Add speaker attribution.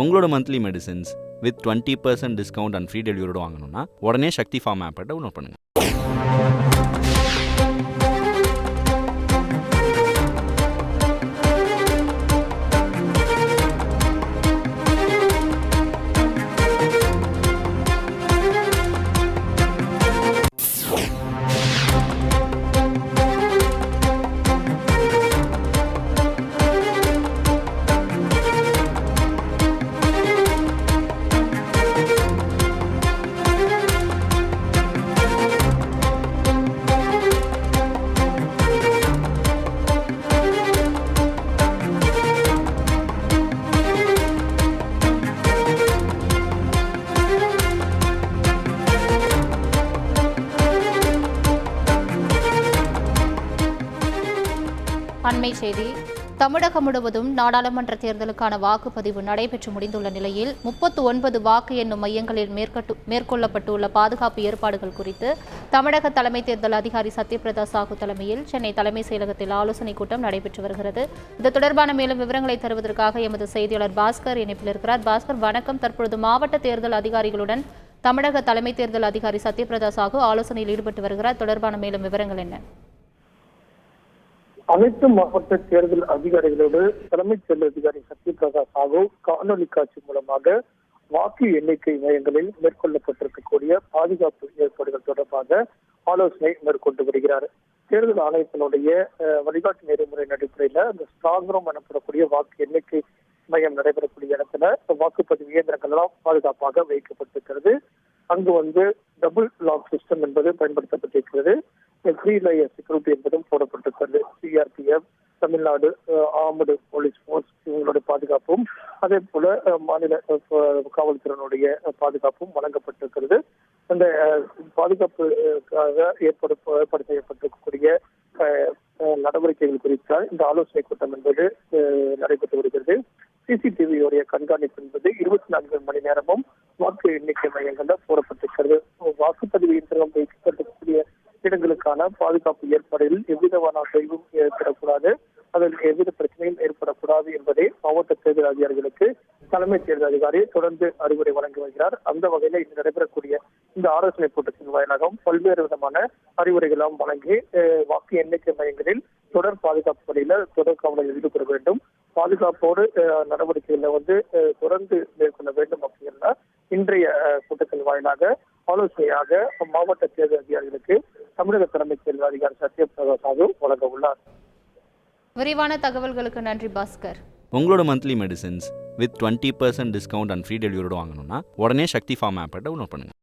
Speaker 1: உங்களோட monthly medicines with 20% discount and free டெலிவரியோட வாங்கணும்னா உடனே சக்தி ஃபார்ம் ஆப்பை டவுன்லோட் பண்ணுங்கள்.
Speaker 2: அண்மை செய்தி. தமிழகம் முழுவதும் நாடாளுமன்ற தேர்தலுக்கான வாக்குப்பதிவு நடைபெற்று முடிந்துள்ள நிலையில் 39 வாக்கு எண்ணும் மையங்களில் மேற்கொள்ளப்பட்டுள்ள பாதுகாப்பு ஏற்பாடுகள் குறித்து தமிழக தலைமை தேர்தல் அதிகாரி சத்யபிரதா சாஹூ தலைமையில் சென்னை தலைமைச் செயலகத்தில் ஆலோசனைக் கூட்டம் நடைபெற்று வருகிறது. இது தொடர்பான மேலும் விவரங்களை தருவதற்காக எமது செய்தியாளர் பாஸ்கர் இணைப்பில் இருக்கிறார். பாஸ்கர், வணக்கம். தற்பொழுது மாவட்ட தேர்தல் அதிகாரிகளுடன் தமிழக தலைமை தேர்தல் அதிகாரி சத்யபிரதா சாஹூ ஆலோசனையில் ஈடுபட்டு வருகிறார். தொடர்பான மேலும் விவரங்கள் என்ன?
Speaker 3: அனைத்து மாவட்ட தேர்தல் அதிகாரிகளோடு தலைமைச் தேர்தல் அதிகாரி சத்யபிரதா சாஹூ காணொலி காட்சி மூலமாக வாக்கு எண்ணிக்கை மையங்களில் மேற்கொள்ளப்பட்டிருக்கக்கூடிய பாதுகாப்பு ஏற்பாடுகள் தொடர்பாக ஆலோசனை மேற்கொண்டு வருகிறார். தேர்தல் ஆணையத்தினுடைய வழிகாட்டு நெறிமுறையின் அடிப்படையில் அந்த ஸ்ட்ராங் ரூம் எனப்படக்கூடிய வாக்கு எண்ணிக்கை மையம் நடைபெறக்கூடிய இடத்துல வாக்குப்பதிவு இயந்திரங்கள் எல்லாம் பாதுகாப்பாக வைக்கப்பட்டிருக்கிறது. அங்கு டபுள் லாக் சிஸ்டம் என்பது பயன்படுத்தப்பட்டிருக்கிறது. த்ரீ லேயர் செக்யூரிட்டி என்பதும் போடப்பட்டிருக்கிறது. CRPF, Tamil Nadu armed police force இவங்களுடைய பாதுகாப்பும் அதே போல மாநில காவல்துறையினுடைய பாதுகாப்பும் வழங்கப்பட்டிருக்கிறது. அந்த பாதுகாப்புக்காக ஏற்பாடு செய்யப்பட்டிருக்கக்கூடிய நடவடிக்கைகள் குறித்த இந்த ஆலோசனை கூட்டம் என்பது நடைபெற்று வருகிறது. சிசிடிவியோடைய கண்காணிப்பு என்பது 24 மணி நேரமும் வாக்கு எண்ணிக்கை மையங்கள்ல போடப்பட்டிருக்கிறது. வாக்குப்பதிவு இயந்திரம் வைக்கப்பட்டிருக்கக்கூடிய இடங்களுக்கான பாதுகாப்பு ஏற்பாடுகளில் எவ்விதமான தொய்வும் ஏற்படக்கூடாது, அதில் எவ்வித பிரச்சனையும் ஏற்படக்கூடாது என்பதை மாவட்ட தேர்தல் அதிகாரிகளுக்கு தலைமை தேர்தல் அதிகாரி தொடர்ந்து அறிவுரை வழங்கி வருகிறார். அந்த வகையில இன்று நடைபெறக்கூடிய இந்த ஆலோசனை கூட்டத்தின் வாயிலாக பல்வேறு விதமான அறிவுரைகளும் வழங்கி வாக்கு எண்ணிக்கை மையங்களில் தொடர் பாதுகாப்பு பணியில தொடர் கவனம் ஈடுபட வேண்டும், பாதுகாப்போடு நடவடிக்கைகளை தொடர்ந்து மேற்கொள்ள வேண்டும் அப்படின்னா இன்றைய கூட்டத்தின் வாயிலாக ஆலோசனையாக மாவட்ட தேர்தல் அதிகாரிகளுக்கு தமிழக தலைமை தேர்தல் அதிகாரி சத்யபிரதா சாஹூ வழங்க உள்ளார்.
Speaker 2: விரிவான தகவல்களுக்கு நன்றி பாஸ்கர்.
Speaker 1: உங்களோட monthly medicines with 20% discount and free டெலிவரியோட வாங்கணும்னா உடனே சக்தி ஃபார்ம் ஆப்பை டவுன்லோட் பண்ணுங்கள்.